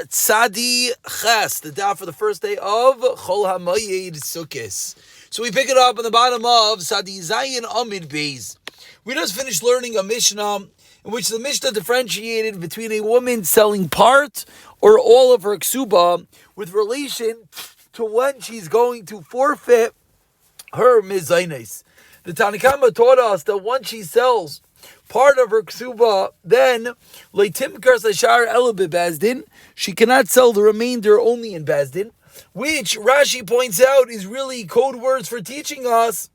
Tzadi Ches, the daf for the first day of Chol HaMoyed Sukkos. So we pick it up on the bottom of Tzadi Zayin Amid Beis. We just finished learning a Mishnah in which the Mishnah differentiated between a woman selling part or all of her ksuba with relation to when she's going to forfeit her mizaynes. The Tanakama taught us that once she sells part of her ksuba, then leitimkar sashar elabit bezdin, she cannot sell the remainder only in bezdin, which Rashi points out is really code words for teaching us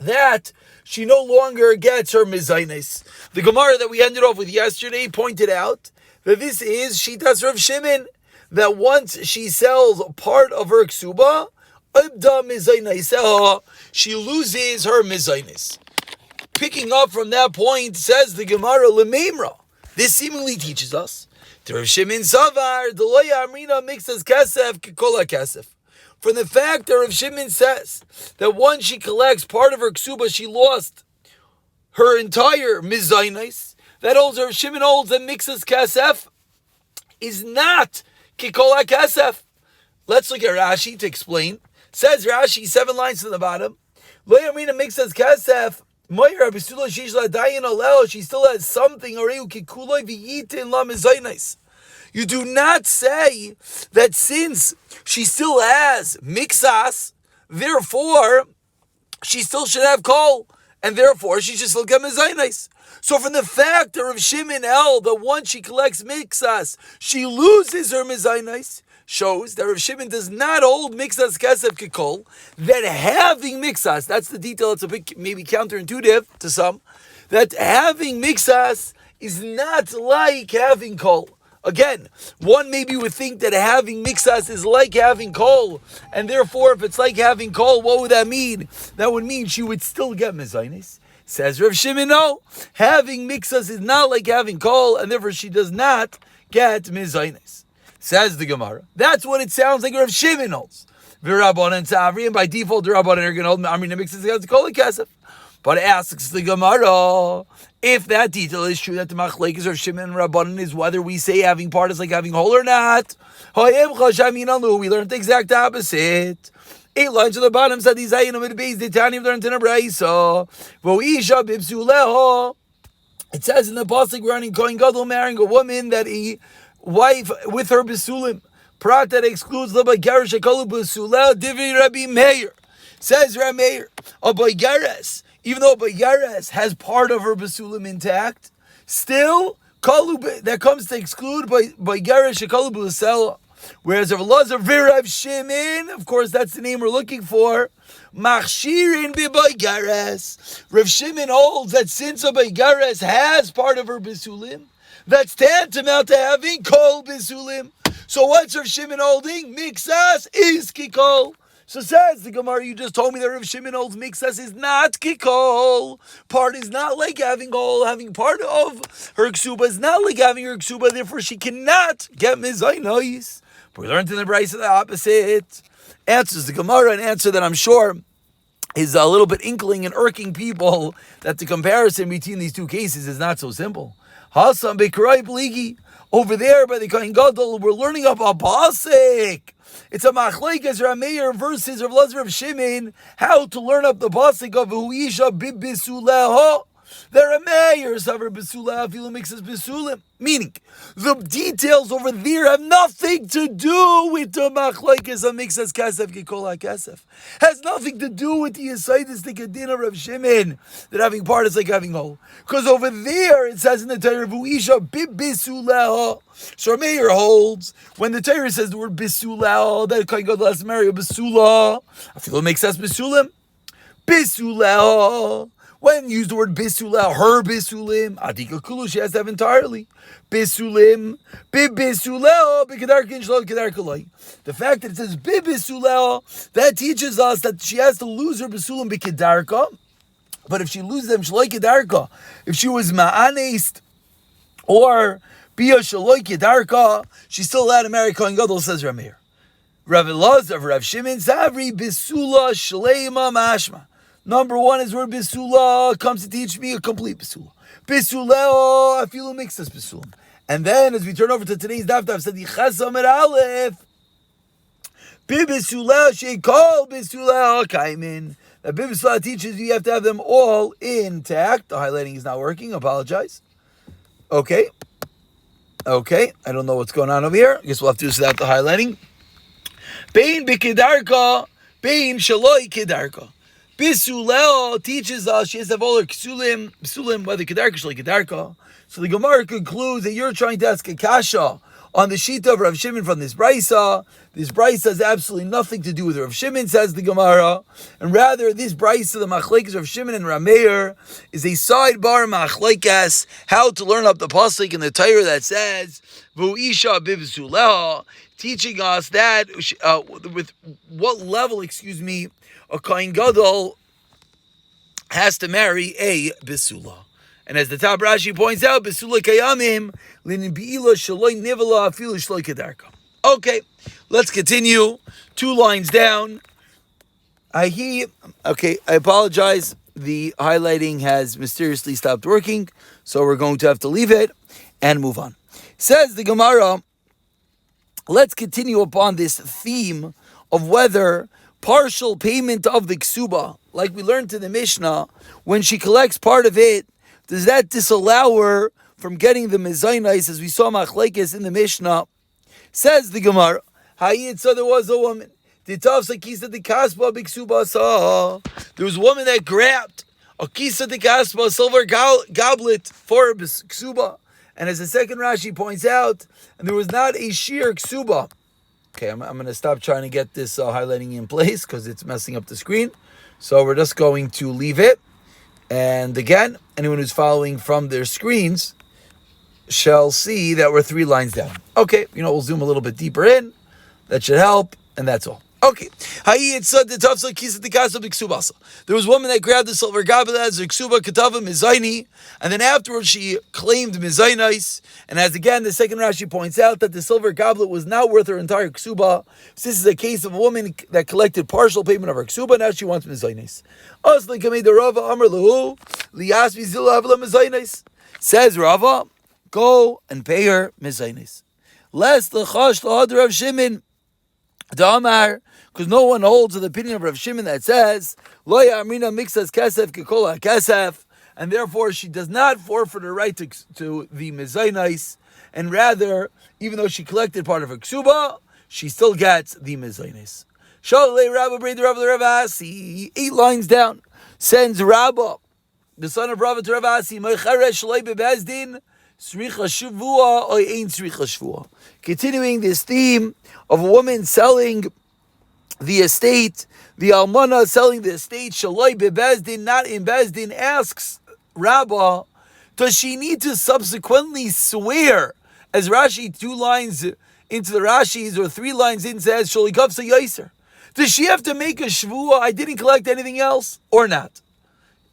that she no longer gets her mizaynes. The Gemara that we ended off with yesterday pointed out that this is Shitas Rav Shimon, that once she sells part of her ksuba, she loses her mizaynes. Picking up from that point, says the Gemara Lememra. This seemingly teaches us Rav Shimon Savar Deloya Amrina mixes kasef kikola kasef. From the fact that Rav Shimon says that once she collects part of her ksuba, she lost her entire mizaynes. That also Rav Shimon holds that mixes kasef is not kikola kasef. Let's look at Rashi to explain. Says Rashi, 7 lines to the bottom. Loya Amrina mixes kasef. She still has something. You do not say that since she still has mixas, therefore she still should have kol, and therefore she should still get mezainis. So from the fact that Rav Shimon held that once she collects mixas, she loses her mezainis, shows that Rav Shimon does not hold mixas kesef kikol, that having mixas, that's the detail, it's a bit maybe counterintuitive to some, that having mixas is not like having kol. Again, one maybe would think that having mixas is like having kol, and therefore if it's like having kol, what would that mean? That would mean she would still get mezainis. Says Rav Shimon, no, having mixas is not like having kol, and therefore she does not get mezainis. Says the Gemara. That's what it sounds like Rav Shimon holds. V'Rabbanan Tzavri, and by default the Rabbanan are going to hold Amrina mixes against kol kasef. But it asks the Gemara, if that detail is true, that the machlekes of Shimon and Rabbanan is whether we say having part is like having whole or not. We learned the exact opposite. 8 lines to the bottom said these ayinam at the base. The Tanya learned in a brayso. It says in the pasuk regarding Kohen Gadol marrying a woman that a wife with her besulim. Prat that excludes the bagarish shekalu besulah divi Rabbi Meir. Says Rabbi Meir, a bagares, even though bagares has part of her besulim intact, still kalu that comes to exclude bagares shekalu besulah. Whereas Rav Elazar v'Rav Shimon, of course, that's the name we're looking for. Machshirin b'bagares. Rav Shimon holds that since a bagares has part of her besulim, that's tantamount to having kol besulim. So what's Rav Shimon holding? Mixas is kikol. So says the Gemara, you just told me that Rav Shimon holds mixas is not kikol. Part is not like having kol. Having part of her ksuba is not like having her ksuba. Therefore, she cannot get mizaynos. But we learned in the Brayso the opposite. Answers the Gemara, an answer that I'm sure is a little bit inkling and irking people, that the comparison between these two cases is not so simple. Hasan Bekarai Bligi. Over there by the Kohen Gadol, we're learning about pasuk. It's a machlekes Rav Meir versus Rav Elazar of Shimon, how to learn up the pasuk of Huisha bibisuleho. There are mayors of her besulah afilu mixes besulim. Meaning, the details over there have nothing to do with the machlekes of mixes kasef kikola kasef. Has nothing to do with the yisaidis the kedina of Shimon, that having part is like having whole. Because over there it says in the Torah Huisha bibisuleho. So Meir holds when the Torah says the word bisulah, that Kohen Gadol has to marry a besulah. Afilu mixes besulim. Bisulah. When you use the word bisulah, her bisulim, adika kulu, she has to have entirely. Bisulim, bibisulah, bikedarkin shalom kedarkalai. The fact that it says bibisulah, that teaches us that she has to lose her bisulim bikedarka. But if she loses them shaloi kedarka, if she was ma'anest or bia shaloi kedarka, she's still allowed to marry Kohen Gadol, says Rav Meir. Rav Elazar, Rav Shimon, Savri, bisula shleima mashma. Number one is where bisula comes to teach me a complete bisula. Bisula, afilu mixas bisulam. And then, as we turn over to today's daf said Yichasam et Aleph, Bibisulah sheikol bisulah kaimin. That Bibisulah teaches you have to have them all intact. The highlighting is not working. Apologize. Okay. I don't know what's going on over here. I guess we'll have to do this without the highlighting. Bein b'kedarka, bein shaloi kedarka. Bisulah teaches us she has to have all her ksulim, whether kedarka shaloi kedarka. So the Gemara concludes that you're trying to ask a kasha on the sheet of Rav Shimon from this brisa. This brisa has absolutely nothing to do with Rav Shimon, says the Gemara, and rather this brisa, the machlekes Rav Shimon and Rameir, is a sidebar machlekes how to learn up the pasuk in the Torah that says V'isha bivzuleha, teaching us that with what level, a kohen gadol has to marry a bisula. And as the top Rashi points out, Besula Kayamim, Linin Bi'ila Shaloi Nivala Afilu Shaloi Kedarka. Okay, let's continue. 2 lines down. I apologize. The highlighting has mysteriously stopped working, so we're going to have to leave it and move on. Says the Gemara, let's continue upon this theme of whether partial payment of the ksuba, like we learned in the Mishnah, when she collects part of it, does that disallow her from getting the mezainais, as we saw machlekes in the Mishnah? Says the Gemara, so there was a woman. There was a woman that grabbed a kisa de kaspa, a silver goblet for ksuba. And as the second Rashi points out, and there was not a sheer ksuba. Okay, I'm going to stop trying to get this highlighting in place because it's messing up the screen. So we're just going to leave it. And again, anyone who's following from their screens shall see that we're 3 lines down. Okay, we'll zoom a little bit deeper in. That should help, and that's all. Okay. There was a woman that grabbed the silver goblet as her ksuba katava mizaini, and then afterwards she claimed mizainais. And as again the second Rashi points out that the silver goblet was not worth her entire ksuba. This is a case of a woman that collected partial payment of her ksuba. Now she wants mizainais. Says Rava, go and pay her mizainais. Lest the chash lahad Rav Shimon Damar, because no one holds to the opinion of Rav Shimon that says Lo ya'amrina mixas kesef kekol kesef, and therefore she does not forfeit her right to the mizainais, and rather, even though she collected part of her ksuba, she still gets the mizainais. Shalei Rabba Brei Rabba Ravasi, 8 lines down, sends Rabba, the son of Rabba to Ravasi, Mecharesh Shalei bebezdin. Continuing this theme of a woman selling the estate, the almana selling the estate, shaloi bebezdin, not in bezdin, asks Rabbah, does she need to subsequently swear, as Rashi 2 lines into the Rashis, or 3 lines in says, sholikavsa yaiser? Does she have to make a shvuah, I didn't collect anything else, or not?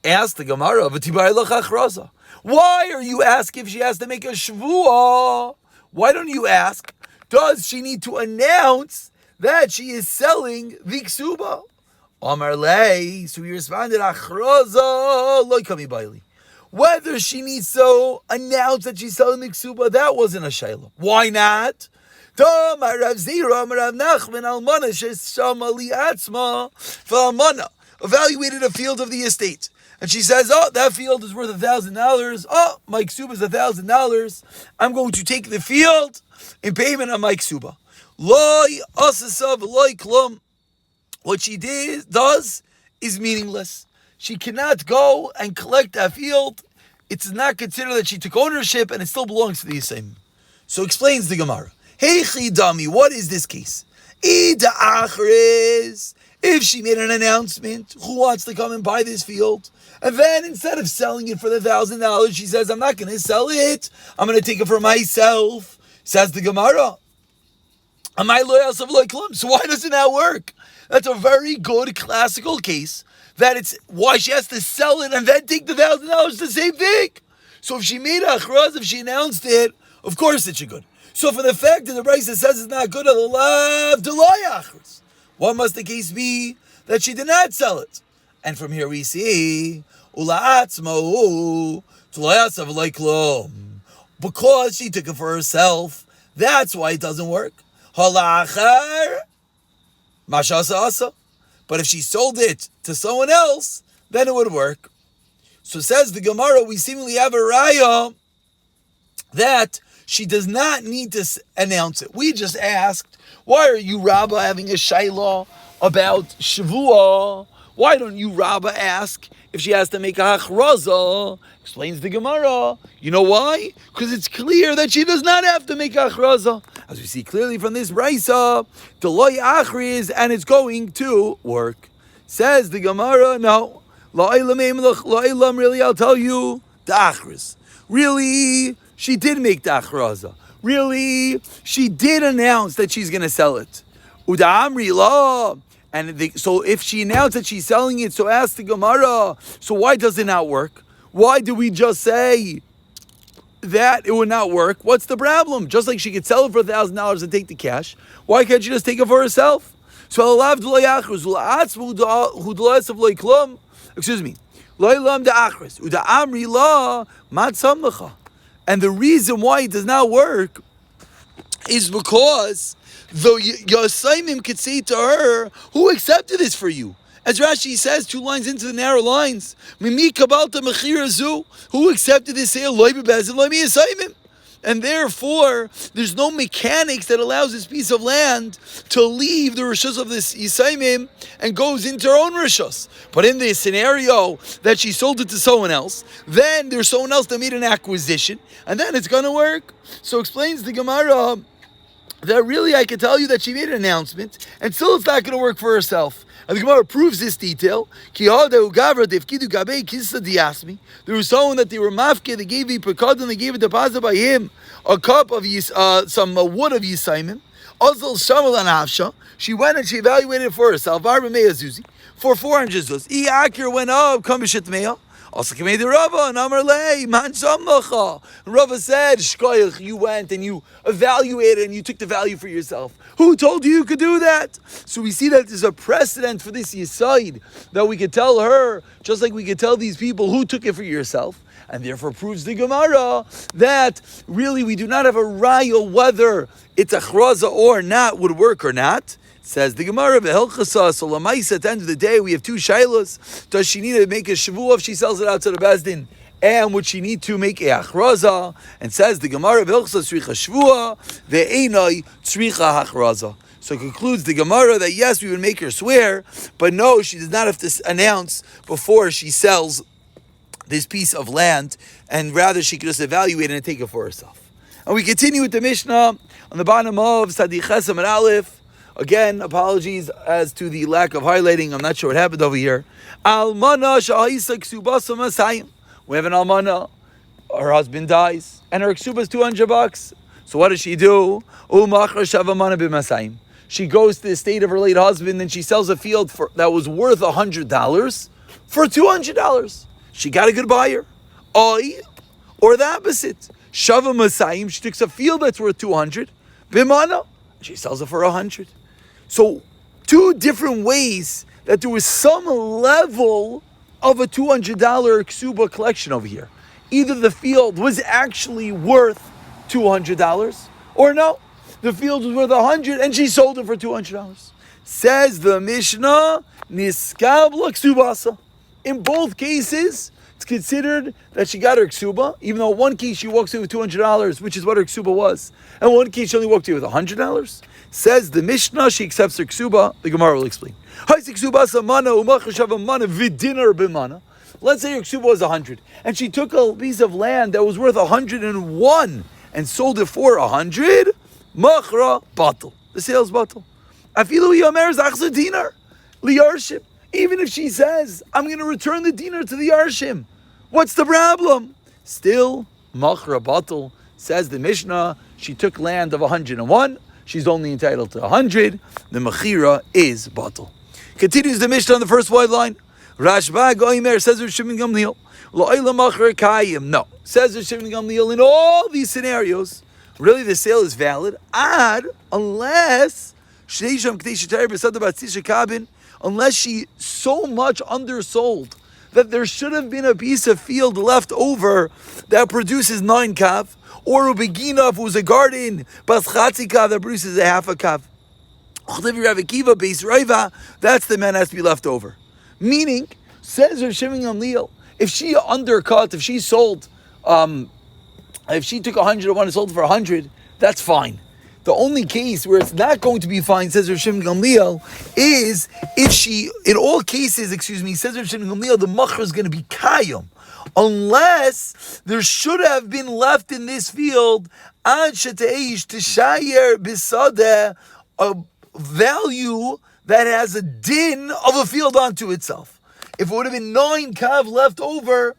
Ask the Gemara, v'tibai lach achraza. Why are you asking if she has to make a shvuah? Why don't you ask, does she need to announce that she is selling the ksuba? Amar lei, so he responded, achraza lo kami baili. Whether she needs to announce that she's selling the ksuba, that wasn't a shayla. Why not? Amar Rav Zira, Amar Rav Nachman, almana sheshama liatzma v'almana evaluated a field of the estate. And she says, that field is worth $1,000. My ksuba is $1,000. I'm going to take the field in payment on my ksuba. Loi asasav loi klum. What she does is meaningless. She cannot go and collect that field. It's not considered that she took ownership, and it still belongs to the same. So explains the Gemara. Hey chidami, what is this case? Ida achres. If she made an announcement, who wants to come and buy this field? And then instead of selling it for the $1,000, she says, I'm not going to sell it. I'm going to take it for myself. Says the Gemara. So why doesn't that work? That's a very good classical case. That it's why she has to sell it and then take the $1,000. It's the same thing. So if she made a achraz, if she announced it, of course it's good. So for the fact that the Brisa says it's not good, what must the case be that she did not sell it? And from here we see, because she took it for herself. That's why it doesn't work. Halachar mashasa asa. But if she sold it to someone else, then it would work. So says the Gemara, we seemingly have a raya that she does not need to announce it. We just asked, why are you, Rabbah, having a shayla about Shavua? Why don't you, Rabbah, ask if she has to make a hachraza? Explains the Gemara. You know why? Because it's clear that she does not have to make a hachraza. As we see clearly from this brisa, the loy achriz, and it's going to work. Says the Gemara, no. La'ilam, really, I'll tell you, the achriz. Really, she did make the achraza. Really, she did announce that she's going to sell it. Uda'amri la. So if she announced that she's selling it, so ask the Gemara, so why does it not work? Why do we just say that it would not work? What's the problem? Just like she could sell it for $1,000 and take the cash, why can't she just take it for herself? So excuse me. And the reason why it does not work is because though Yosaimim could say to her, who accepted this for you? As Rashi says, 2 lines into the narrow lines, Mimi kabalta mechirazu, who accepted this sale? Loi bebezin, loi mi Yosaimim. And therefore, there's no mechanics that allows this piece of land to leave the rishus of this Yisaimim and goes into her own rishus. But in this scenario that she sold it to someone else, then there's someone else that made an acquisition, and then it's going to work. So explains the Gemara that really I can tell you that she made an announcement, and still it's not going to work for herself. And the Gemara proves this detail. There was someone that they were mafke, they gave a pekad, and they gave a deposit by him, a cup of some wood of Yisaimim. She went and she evaluated it for herself, for 400 zuz. Akir went up, also came the Rava and Amar Lei Man Samacha. Rava said, Shkoyach, you went and you evaluated and you took the value for yourself. Who told you could do that? So we see that there's a precedent for this Yisaid that we could tell her, just like we could tell these people who took it for yourself. And therefore proves the Gemara that really we do not have a raya whether it's a chraza or not, would work or not. Says the Gemara, V'helchasa, so Lamaisa, at the end of the day, we have 2 shaylas. Does she need to make a shavua if she sells it out to the Bezdin? And would she need to make a achraza? And says the Gemara, V'helchasa tzricha shavua, ve'enai tzricha hachraza. So concludes the Gemara that yes, we would make her swear, but no, she does not have to announce before she sells this piece of land, and rather she could just evaluate it and take it for herself. And we continue with the Mishnah on the bottom of Sadi Chesam and Aleph. Again, apologies as to the lack of highlighting. I'm not sure what happened over here. Almana sha'isa Kesubos masayim. We have an almana. Her husband dies, and her ksuba is $200. So what does she do? She goes to the estate of her late husband, and she sells a field that was worth $100 for $200. She got a good buyer. Or the opposite. Shava masayim. She takes a field that's worth $200. Bimana. She sells it for $100. So 2 different ways that there was some level of a $200 ksuba collection over here. Either the field was actually worth $200, or no, the field was worth $100 and she sold it for $200. Says the Mishnah, niskab ksubasa. In both cases, it's considered that she got her ksuba, even though in one case she walks away with $200, which is what her ksuba was, and one case she only walked away with $100. Says the Mishnah, she accepts her ksuba. The Gemara will explain. Let's say her ksuba was 100, and she took a piece of land that was worth 101 and sold it for 100. Machra batal. The sale's batal. Afilu yomer zachzer dinar liyarshim. Even if she says, I'm going to return the dinar to the Yarshim, what's the problem? Still, Machra Batal, says the Mishnah, she took land of 101, she's only entitled to 100, the Mechira is Batal. Continues the Mishnah on the first wide line. Rashba Goimer says Shimon Gamliel, Lo'ila Machra Kayim. No, says Shimon Gamliel, in all these scenarios, really the sale is valid, unless Shneisham K'dei Shetayr B'Sada Batzisha Kabin, unless she so much undersold that there should have been a piece of field left over that produces 9 kav, or ubegina, if it was a garden, bas chatzi kav, that produces a half a kav. That's the man has to be left over. Meaning, says Rav Shimon Gamliel, if she undercut, if she sold, if she took 101 and sold for 100, that's fine. The only case where it's not going to be fine, says Rav Shimon Gamliel, is if she, in all cases, says Rav Shimon Gamliel, the machar is going to be kayum, unless there should have been left in this field ad sheteish tishayer bisadeh, a value that has a din of a field unto itself. If it would have been 9 kav left over,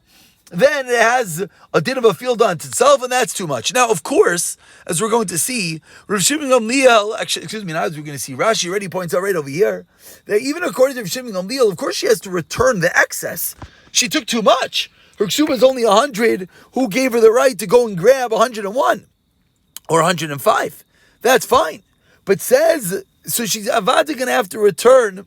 then it has a din of a field unto itself, and that's too much. Now, of course, as we're going to see, Rav Shimon Gamliel, not as we're going to see, Rashi already points out right over here, that even according to Rav Shimon Gamliel, of course she has to return the excess. She took too much. Her ksuba is only 100. Who gave her the right to go and grab 101 or 105? That's fine. But says, so she's avada going to have to return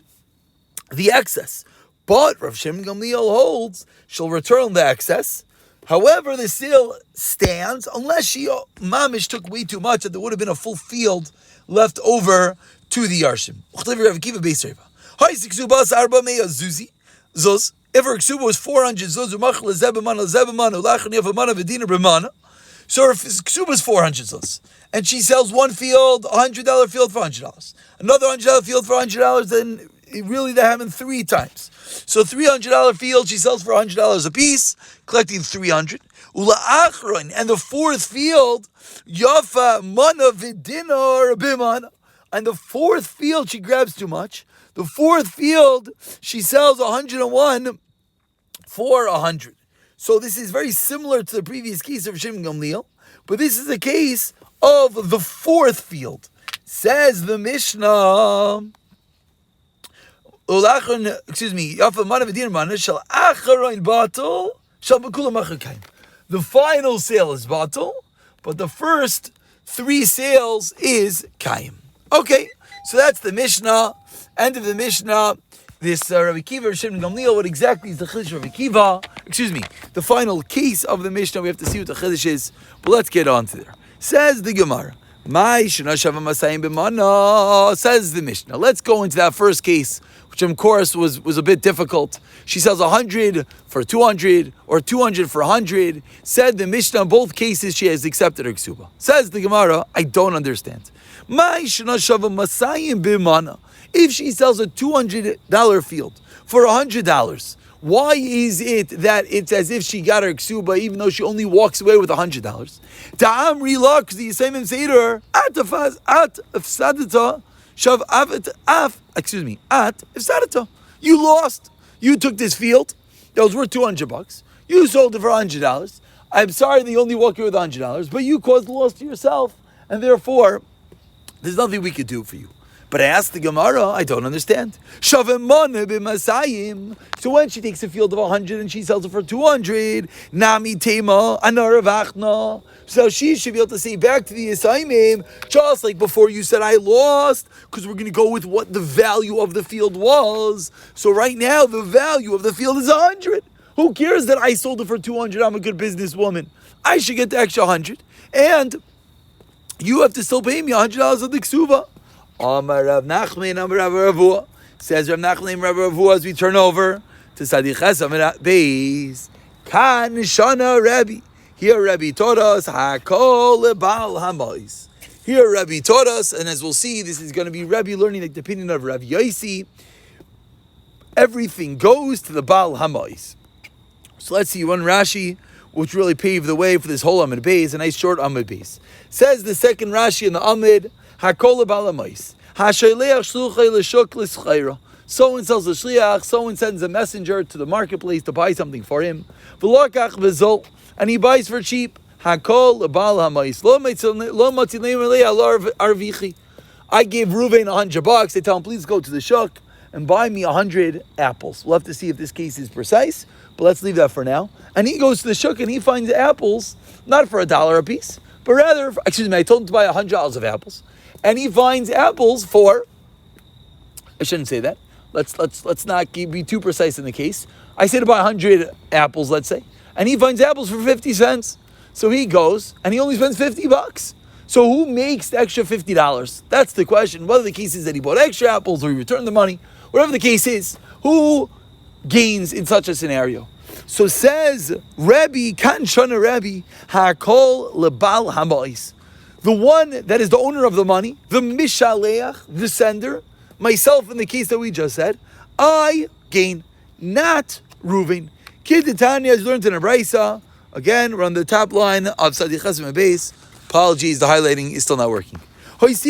the excess. But Rav Shimon Gamliel holds she'll return the excess. However, the sale stands unless she mamish took way too much, that there would have been a full field left over to the yarshim. If her ksuba was 400 zuz, so her ksuba is 400 zuz, and she sells one field, $100 field for $100, another $100 field for $100, then really that happened 3 times. So $300 field she sells for $100 a piece, collecting 300. And the 4th field, yafa mana v'dinar bimana. And the 4th field she grabs too much. The 4th field she sells 101 for 100. So this is very similar to the previous case of Shimon Gamliel, but this is a case of the 4th field. Says the Mishnah. The final sale is batal, but the first 3 sales is kaim. Okay, so that's the Mishnah. End of the Mishnah. This Rabbi Kiva, Shimon Gamliel, what exactly is the Chiddush of Rabbi Kiva? The final case of the Mishnah. We have to see what the Chiddush is, but let's get on to there. Says the Gemara. Says the Mishnah. Let's go into that first case, which of course was a bit difficult. She sells 100 for 200 or 200 for 100. Said the Mishnah, in both cases she has accepted her ksuba. Says the Gemara, I don't understand. If she sells a $200 field for $100, why is it that it's as if she got her ksuba even though she only walks away with $100? Ta'amri la, because the Yisayim say to her, at ifsadata. You lost. You took this field that was worth $200. You sold it for $100. I'm sorry that you only walk away with $100, but you caused loss to yourself, and therefore, there's nothing we could do for you. But I asked the Gemara, I don't understand. So when she takes a field of 100 and she sells it for 200, nami tema anaravachna. So she should be able to say back to the Yisayim, just like before you said I lost, because we're going to go with what the value of the field was. So right now the value of the field is 100. Who cares that I sold it for 200? I'm a good businesswoman. I should get the extra 100, and you have to still pay me $100 of the ksuva. Amar Rav Nachman, Amar Rav Ravua. Says Rav Nachman, Rav Ravua, as we turn over to Sadiches Amar Beis. Kan Shana Rabbi. Here Rabbi taught us Hakol Lebal Hamois. Here Rabbi taught us, and as we'll see, this is going to be Rabbi learning like the opinion of Rav Yosi. Everything goes to the Baal Hamois. So let's see one Rashi, which really paved the way for this whole Amid Beis, a nice short Amid Beis. Says the second Rashi in the Amid, Hakol Balamais. Hashaleach shluchay l'shuk l'schayra. Someone sells a shliach, someone sends a messenger to the marketplace to buy something for him. V'lokach v'zol, and he buys for cheap. Hakol Balamais. Lo matzilem elei alar arvichi. I gave Reuven $100. They tell him, please go to the shuk and buy me 100 apples. We'll have to see if this case is precise, but let's leave that for now. And he goes to the shuk and he finds apples, not for $1 a piece, but rather, I told him to buy $100 of apples. And he finds apples for, I shouldn't say that, Let's not be too precise in the case. I say to buy 100 apples, let's say, and he finds apples for 50 cents. So he goes and he only spends $50. So who makes the extra $50? That's the question. Whether the case is that he bought extra apples or he returned the money, whatever the case is, who gains in such a scenario? So says Rabbi, Kan Shana Rabbi, Hakol Lebal Hamais. The one that is the owner of the money, the Mishaleach, the sender, myself in the case that we just said, I gain, not Reuven. Kid Tanya has learned in a Braisa. Again, we're on the top line of Sadi Chasim base. Apologies, the highlighting is still not working. If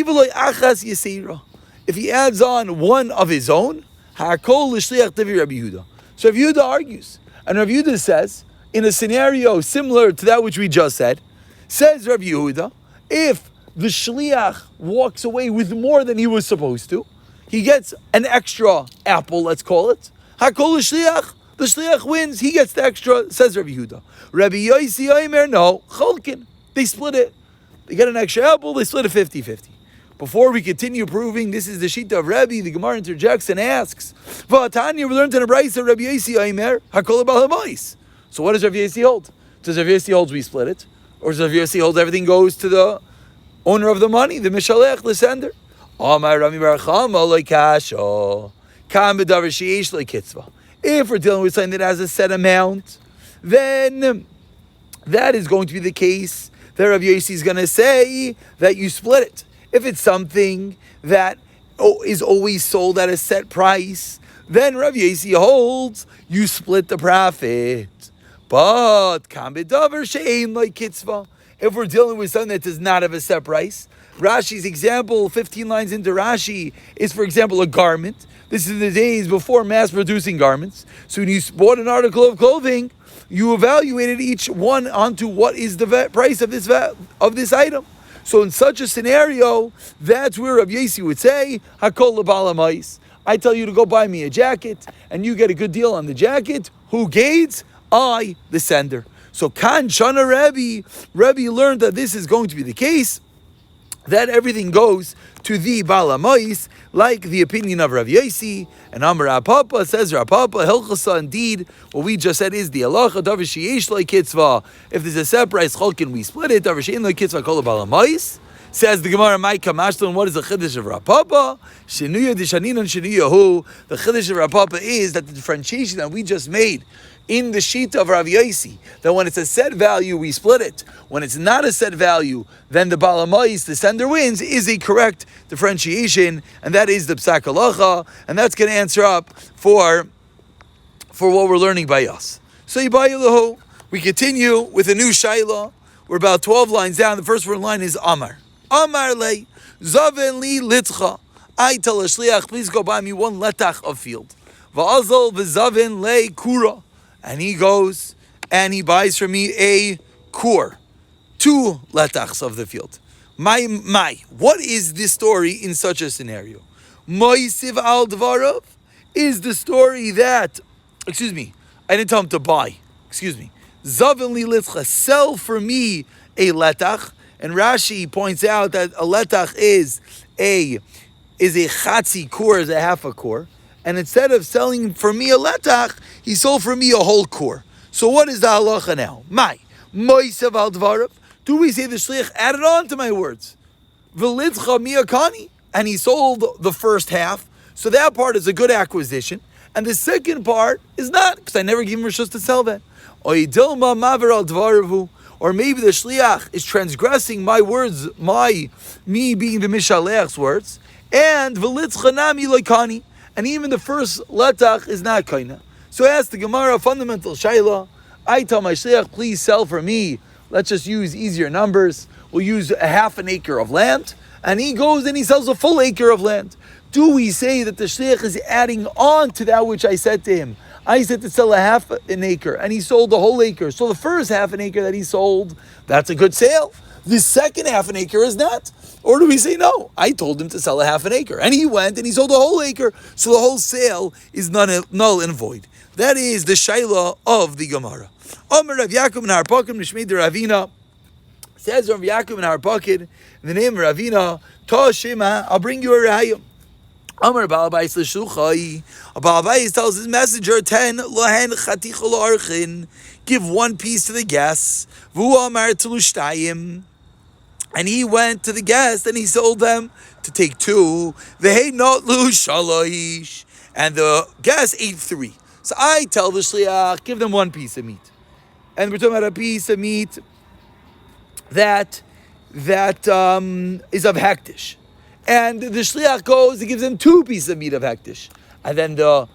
he adds on one of his own, Hakol L'Shliach Divi Rabbi Yehuda. So Rabbi Yehuda argues, and Rabbi Yehuda says, in a scenario similar to that which we just said, says Rabbi Yehuda, if the shliach walks away with more than he was supposed to, he gets an extra apple, let's call it. Hakol shliach, the shliach wins, he gets the extra, says Rabbi Yehuda. Rabbi Yosi Omer, no, cholkin. They split it. They get an extra apple, they split it 50-50. Before we continue proving this is the Shita of Rabbi, the Gemara interjects and asks, V'atanya, we learned in a Braisa, Rabbi Yosi Omer, Hakol Bal Hamois. So what does Rabbi Yosi hold? Does Rabbi Yosi hold we split it? Or does Rabbi Yosi hold everything goes to the owner of the money, the Mishalech, the sender? If we're dealing with something that has a set amount, then that is going to be the case that Rabbi Yosi is going to say that you split it. If it's something that is always sold at a set price, then Rabbi Yosi holds you split the profit. But if we're dealing with something that does not have a set price, Rashi's example, 15 lines into Rashi, is, for example, a garment. This is the days before mass-producing garments. So when you bought an article of clothing, you evaluated each one onto what is the price of this item. So in such a scenario, that's where Rabbi Yosi would say, Hakol Lebal Hamois. I tell you to go buy me a jacket, and you get a good deal on the jacket. Who gains? I, the sender. So Kan Shana Rabbi learned that this is going to be the case, that everything goes to the Bal Hamois, like the opinion of Rav Yosi. And Amar Rav Papa says, Rav Papa, Hilchasa, indeed, what we just said is the halacha, Davar sheyesh lo kitzva. If there's a set price, cholkin, we split it. Davar sheyein lo kitzva, kol Bal Hamois. Says the Gemara, Mai Kamashton, what is the chiddush of Rav Papa? Shenuya dishanin and shenuya hu. The chiddush of Rav Papa is that the differentiation that we just made in the sheet of Rav Yosi, that when it's a set value, we split it. When it's not a set value, then the Bal Hamois, the sender wins, is a correct differentiation, and that is the Psak Halacha, and that's going to answer up for what we're learning by us. So Yibayilahu, we continue with a new Shaila. We're about 12 lines down. The first word line is Amar. Amar le, Zaven li litcha. I tell a shliach, please go buy me one letach of field. Va'azal v'zaven le kura. And he goes and he buys for me a kur, 2 letachs of the field. What is the story in such a scenario? Moisiv al dvarav is the story that, I didn't tell him to buy. Zaven li litcha, sell for me a letach. And Rashi points out that a letach is a chatzi kur, is a half a kur. And instead of selling for me a letach, he sold for me a whole kur. So what is the halacha now? Moisev al dvarav. Do we say the shliach added on to my words? V'litzcha miyakani. And he sold the first half. So that part is a good acquisition. And the second part is not, because I never gave him rishus to sell that. Oidilma maver al dvaravu. Or maybe the shliach is transgressing my words, me being the Mishalech's words. And v'litzcha nami loikani. And even the first letach is not kaina. So I ask the Gemara, fundamental shayla. I tell my shliach, please sell for me. Let's just use easier numbers. We'll use a half an acre of land. And he goes and he sells a full acre of land. Do we say that the shliach is adding on to that which I said to him? I said to sell a half an acre, and he sold the whole acre. So the first half an acre that he sold, that's a good sale. The second half an acre is not. Or do we say no? I told him to sell a half an acre, and he went and he sold the whole acre. So the whole sale is null and void. That is the shaila of the Gemara. Omer Rav Yaakov and Harpakim Nishmei de Ravina. Says Rav Yaakov and Harpakim, in the name of Ravina, Ta Shema, I'll bring you a raya. Amar Balabais l'shuchai. A Balabais tells his messenger, 10 lohen chaticha la'archin. Give one piece to the guests. V'hu amar t'lushtayim. And he went to the guest and he sold them to take 2. V'hei not lu shalosh. And the guest ate 3. So I tell the shliach, give them 1 piece of meat. And we're talking about a piece of meat that is of hektish. And the shliach goes and gives them 2 pieces of meat of hektish. And then the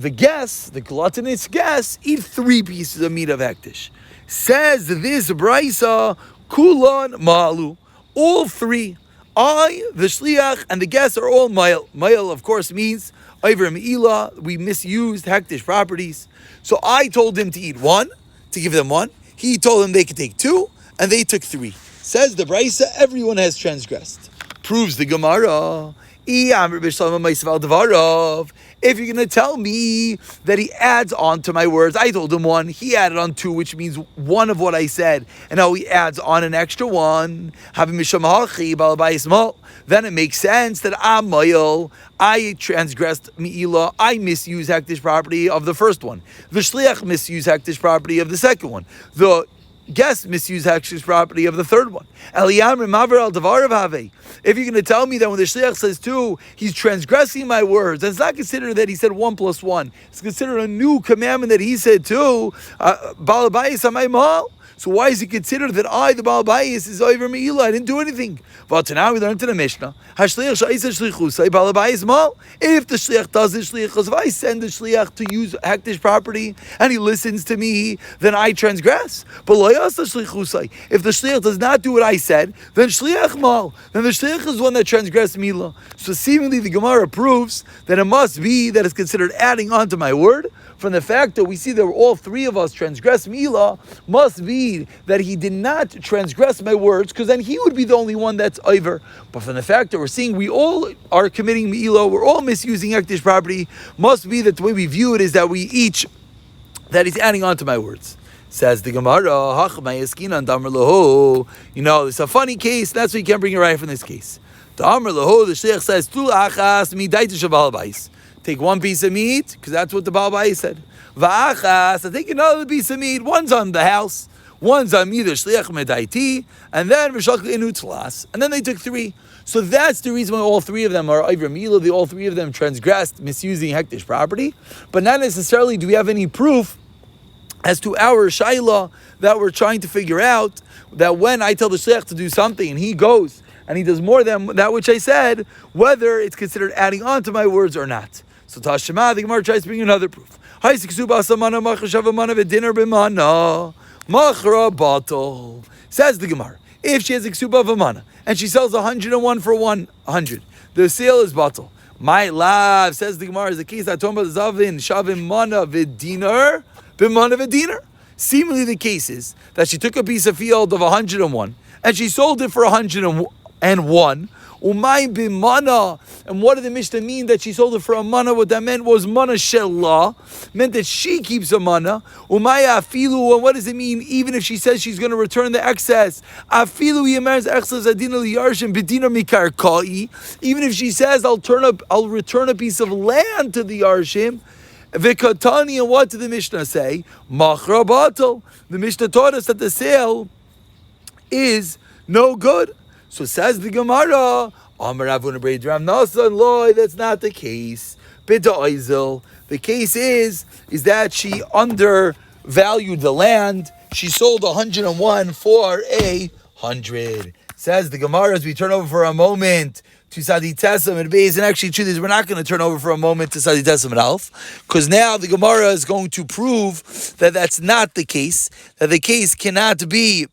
guests, the gluttonous guests, eat 3 pieces of meat of hektish. Says this brisa, kulon malu. All 3, I, the shliach, and the guests are all ma'il. Ma'il, of course, means over me'ilah, we misused hektish properties. So I told him to eat 1, to give them 1. He told them they could take 2, and they took 3. Says the brisa, everyone has transgressed. Proves the Gemara. If you're going to tell me that he adds on to my words, I told him 1, he added on 2, which means 1 of what I said, and now he adds on an extra 1. Then it makes sense that I transgressed mi'ilah, I misuse hektish property of the first one. The shliach misuse hektish property of the second one. The guest misuse hektish property of the third one. If you're going to tell me that when the shliach says 2, he's transgressing my words, and it's not considered that he said 1 plus 1. It's considered a new commandment that he said 2. So why is it considered that I, the Baal Bayis, is over Me'ilah? I didn't do anything. But now we learned in the Mishnah. If the Shliach does the Shliach, if I send the Shliach to use hektish property and he listens to me, then I transgress. But if the Shliach does not do what I said, then Shliach Mal. Then the Shliach is one that transgressed Milah. So seemingly the Gemara proves that it must be that it's considered adding on to my word. From the fact that we see that all 3 of us transgress Milah, must be that he did not transgress my words, because then he would be the only one that's over. But from the fact that we're seeing we all are committing Milah, we're all misusing hektish property, must be that the way we view it is that we each, that he's adding on to my words. Says the Gemara, it's a funny case, that's why you can't bring it right from this case. The Shliach says, take 1 piece of meat, because that's what the Baal Bayis said. Va'achas, I take another piece of meat. One's on the house, one's on either shliach medaiti, and then v'shakl inu tlas. And then they took 3. So that's the reason why all 3 of them are over milah. All 3 of them transgressed, misusing hektish property. But not necessarily do we have any proof as to our shayla that we're trying to figure out, that when I tell the shliach to do something and he goes and he does more than that which I said, whether it's considered adding on to my words or not. So Tashema, the Gemara tries to bring another proof. Says the Gemara, if she has a ksuba of a mana and she sells 101 for 100, the sale is batal. My love, says the Gemara, is the case that Tomba Zavin Shavim Mana Vidinar Bimana Vidinar. Seemingly the case is that she took a piece of field of 101 and she sold it for 101. Umay b'mana, and what did the Mishnah mean that she sold it for a mana? What that meant was mana shelah, meant that she keeps a mana. Umay afilu, and what does it mean? Even if she says she's going to return the excess, afilu yemers excess adina liyarshin b'dina mikarkai. Even if she says I'll return a piece of land to the yarshim. V'katani, and what did the Mishnah say? Machra batal. The Mishnah taught us that the sale is no good. So says the Gemara, Amar Avuna Breid Rav Nasan Loi, that's not the case. Bida Oizel. The case is that she undervalued the land. She sold 101 for 100. Says the Gemara, as we turn over for a moment to Sadi Tesam and Beis, and actually truth is we're not going to turn over for a moment to Sadi Tesam and Alf, because now the Gemara is going to prove that that's not the case, that the case cannot be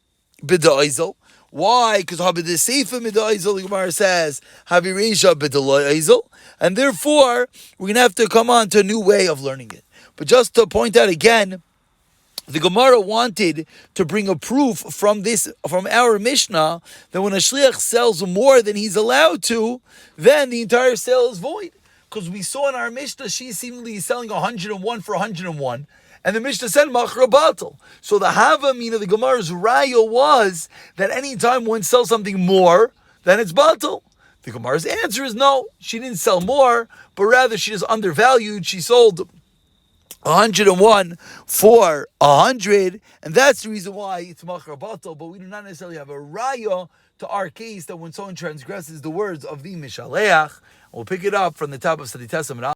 Bida Oizel. Why? Because Habid Seifa Midaizel, the Gemara says, Habiresha Bidaizel, and therefore we're going to have to come on to a new way of learning it. But just to point out again, the Gemara wanted to bring a proof from our Mishnah, that when a shliach sells more than he's allowed to, then the entire sale is void. Because we saw in our Mishnah, she seemingly is selling 101 for 101. And the Mishnah said, Machra Batal. So the Hava mean of the Gemara's Raya was that any time one sells something more, then it's Batal. The Gemara's answer is no, she didn't sell more, but rather she is undervalued. She sold 101 for 100, and that's the reason why it's machar batal. But we do not necessarily have a raya to our case that when someone transgresses the words of the Mishaleach, we'll pick it up from the top of Sadi Tesam.